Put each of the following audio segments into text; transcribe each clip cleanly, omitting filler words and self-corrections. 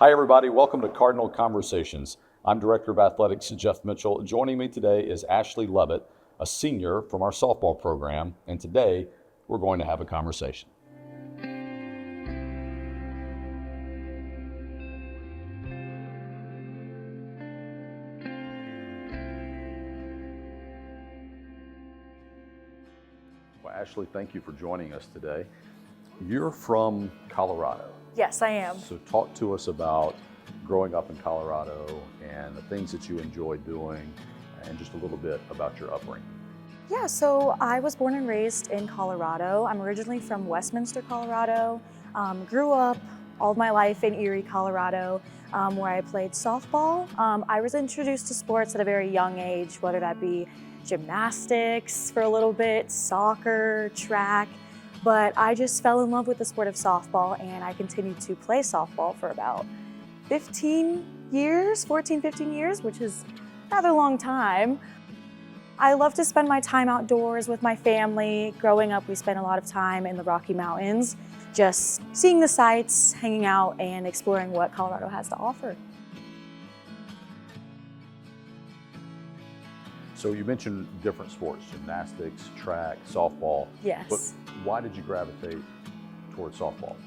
Hi, everybody. Welcome to Cardinal Conversations. I'm Director of Athletics Jeff Mitchell. Joining me today is Ashlee Lovett, a senior from our softball program, and today we're going to have a conversation. Well, Ashlee, thank you for joining us today. You're from Colorado. Yes, I am. So talk to us about growing up in Colorado and the things that you enjoy doing and just a little bit about your upbringing. Yeah, so I was born and raised in Colorado. I'm originally from Westminster, Colorado. Grew up all of my life in Erie, Colorado, where I played softball. I was introduced to sports at a very young age, whether that be gymnastics for a little bit, soccer, track. But I just fell in love with the sport of softball, and I continued to play softball for about 14, 15 years, which is a rather long time. I love to spend my time outdoors with my family. Growing up, we spent a lot of time in the Rocky Mountains, just seeing the sights, hanging out, and exploring what Colorado has to offer. So you mentioned different sports, gymnastics, track, softball. Yes. But why did you gravitate towards softball?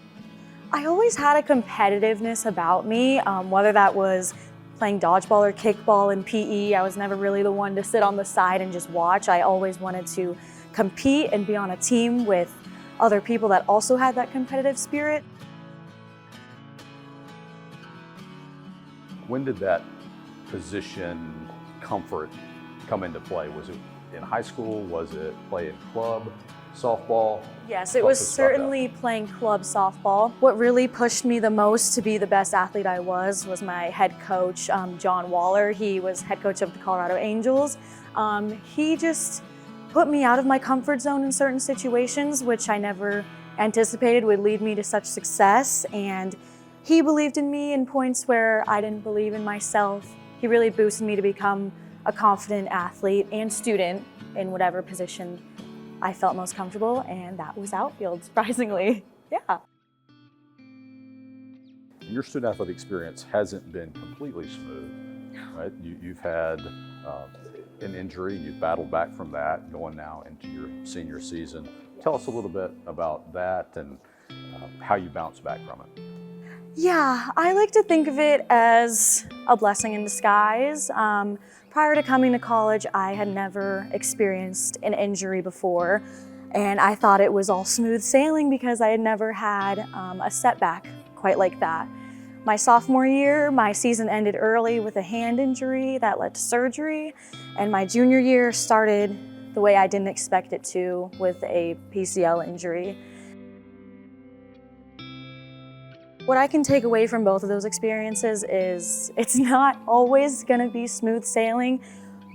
I always had a competitiveness about me, whether that was playing dodgeball or kickball in PE. I was never really the one to sit on the side and just watch. I always wanted to compete and be on a team with other people that also had that competitive spirit. When did that position comfort come into play? Was it in high school? Was it playing club softball? Yes, it was certainly playing club softball. What really pushed me the most to be the best athlete I was my head coach, John Waller. He was head coach of the Colorado Angels. He just put me out of my comfort zone in certain situations, which I never anticipated would lead me to such success. And he believed in me in points where I didn't believe in myself. He really boosted me to become a confident athlete and student in whatever position I felt most comfortable, and that was outfield, surprisingly. Yeah. Your student athlete experience hasn't been completely smooth, right? You've had an injury, you've battled back from that, going now into your senior season. Tell us a little bit about that and how you bounce back from it. Yeah, I like to think of it as a blessing in disguise. Prior to coming to college, I had never experienced an injury before, and I thought it was all smooth sailing because I had never had a setback quite like that. My sophomore year, my season ended early with a hand injury that led to surgery, and my junior year started the way I didn't expect it to, with a PCL injury. What I can take away from both of those experiences is it's not always gonna be smooth sailing,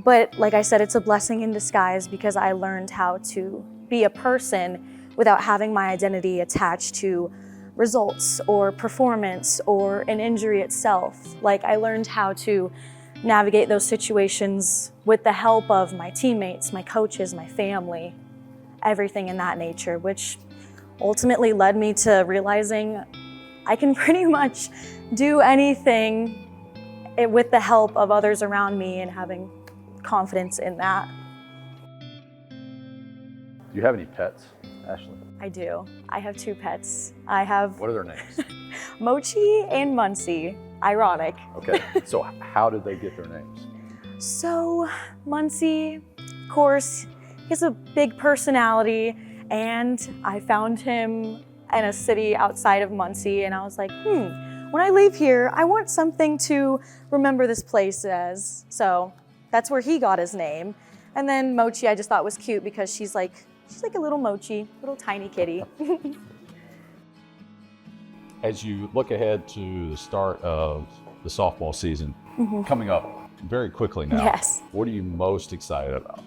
but like I said, it's a blessing in disguise because I learned how to be a person without having my identity attached to results or performance or an injury itself. Like, I learned how to navigate those situations with the help of my teammates, my coaches, my family, everything in that nature, which ultimately led me to realizing I can pretty much do anything with the help of others around me and having confidence in that. Do you have any pets, Ashlee? I do. I have two pets. I have What are their names? Mochi and Muncie. Ironic. Okay, so how did they get their names? So Muncie, of course, he has a big personality, and I found him in a city outside of Muncie, and I was like, when I leave here, I want something to remember this place as. So that's where he got his name. And then Mochi I just thought was cute because she's like a little Mochi, little tiny kitty. As you look ahead to the start of the softball season coming up very quickly now, Yes. What are you most excited about?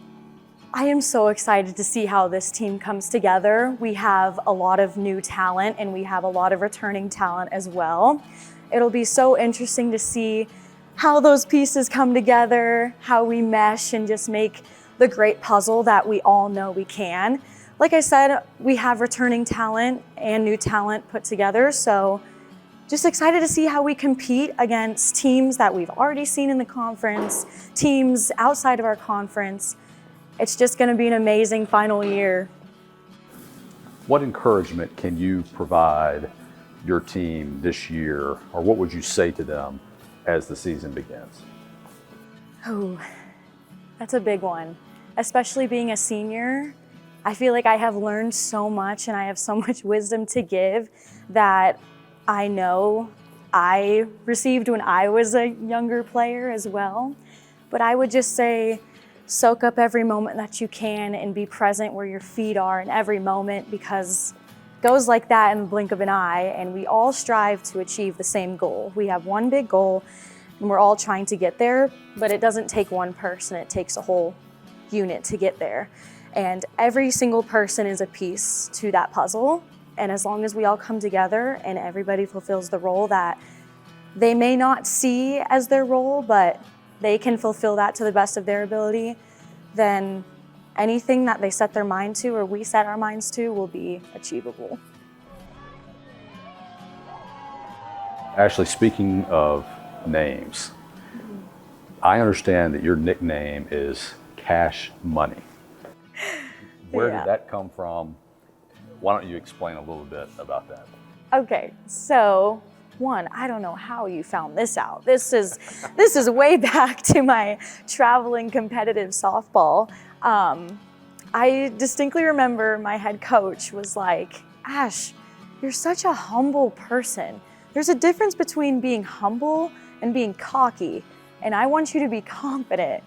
I am so excited to see how this team comes together. We have a lot of new talent, and we have a lot of returning talent as well. It'll be so interesting to see how those pieces come together, how we mesh and just make the great puzzle that we all know we can. Like I said, we have returning talent and new talent put together, so just excited to see how we compete against teams that we've already seen in the conference, teams outside of our conference. It's just going to be an amazing final year. What encouragement can you provide your team this year, or what would you say to them as the season begins? Oh, that's a big one. Especially being a senior, I feel like I have learned so much and I have so much wisdom to give that I know I received when I was a younger player as well. But I would just say, soak up every moment that you can and be present where your feet are in every moment, because it goes like that in the blink of an eye, and we all strive to achieve the same goal. We have one big goal and we're all trying to get there, but it doesn't take one person, it takes a whole unit to get there. And every single person is a piece to that puzzle. And as long as we all come together and everybody fulfills the role that they may not see as their role, but they can fulfill that to the best of their ability, then anything that they set their mind to or we set our minds to will be achievable. Ashlee, speaking of names, I understand that your nickname is Cash Money. Where did that come from? Why don't you explain a little bit about that? Okay, so one, I don't know how you found this out. This is way back to my traveling competitive softball. I distinctly remember my head coach was like, Ash, you're such a humble person. There's a difference between being humble and being cocky, and I want you to be confident.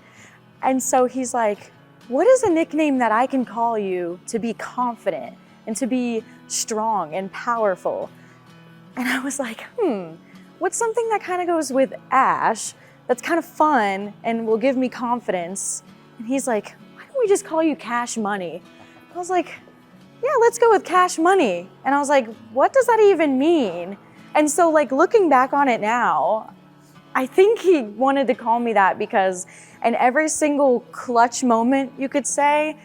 And so he's like, what is a nickname that I can call you to be confident and to be strong and powerful? And I was like, what's something that kind of goes with Ash that's kind of fun and will give me confidence? And he's like, why don't we just call you Cash Money? I was like, yeah, let's go with Cash Money. And I was like, what does that even mean? And so like looking back on it now, I think he wanted to call me that because in every single clutch moment, you could say,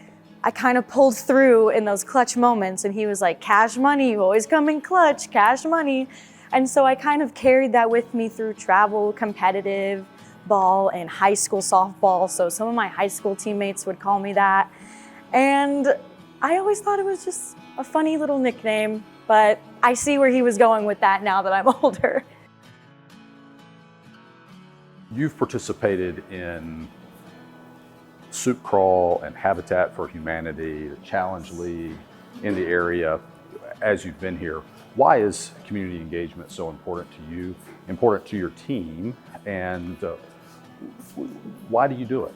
I kind of pulled through in those clutch moments, and he was like, Cash Money, you always come in clutch, Cash Money. And so I kind of carried that with me through travel, competitive ball, and high school softball. So some of my high school teammates would call me that. And I always thought it was just a funny little nickname, but I see where he was going with that now that I'm older. You've participated in Soup Crawl and Habitat for Humanity, the Challenge League in the area as you've been here. Why is community engagement so important to you, important to your team, and why do you do it?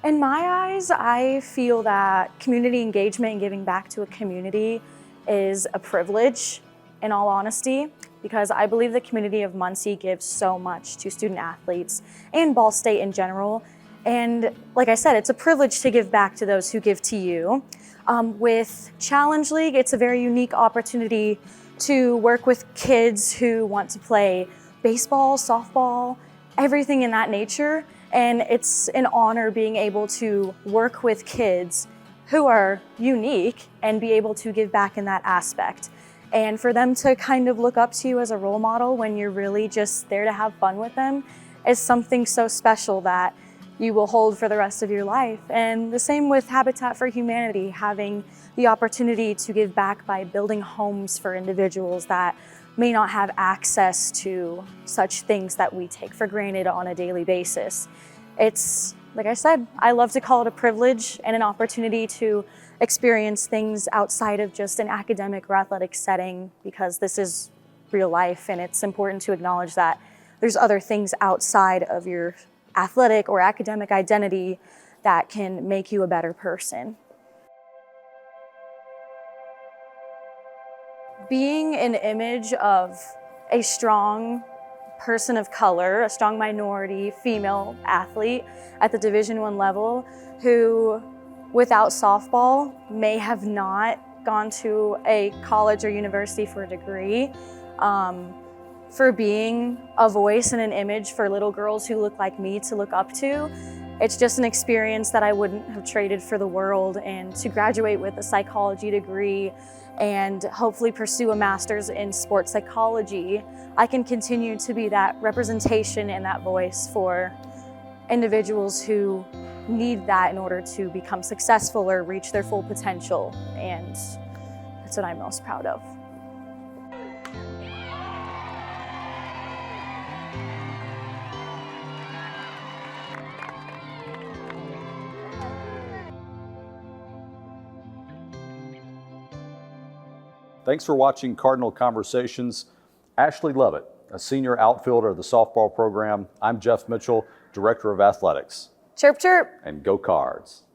In my eyes, I feel that community engagement and giving back to a community is a privilege, in all honesty, because I believe the community of Muncie gives so much to student athletes and Ball State in general. And like I said, it's a privilege to give back to those who give to you. With Challenge League, it's a very unique opportunity to work with kids who want to play baseball, softball, everything in that nature. And it's an honor being able to work with kids who are unique and be able to give back in that aspect. And for them to kind of look up to you as a role model when you're really just there to have fun with them is something so special that you will hold for the rest of your life. And the same with Habitat for Humanity, having the opportunity to give back by building homes for individuals that may not have access to such things that we take for granted on a daily basis. It's, like I said, I love to call it a privilege and an opportunity to experience things outside of just an academic or athletic setting, because this is real life, and it's important to acknowledge that there's other things outside of your athletic or academic identity that can make you a better person. Being an image of a strong person of color, a strong minority female athlete at the Division I level who, without softball, may have not gone to a college or university for a degree, for being a voice and an image for little girls who look like me to look up to. It's just an experience that I wouldn't have traded for the world, and to graduate with a psychology degree and hopefully pursue a master's in sports psychology, I can continue to be that representation and that voice for individuals who need that in order to become successful or reach their full potential. And that's what I'm most proud of. Thanks for watching Cardinal Conversations. Ashlee Lovett, a senior outfielder of the softball program. I'm Jeff Mitchell, Director of Athletics. Chirp, chirp. And go Cards.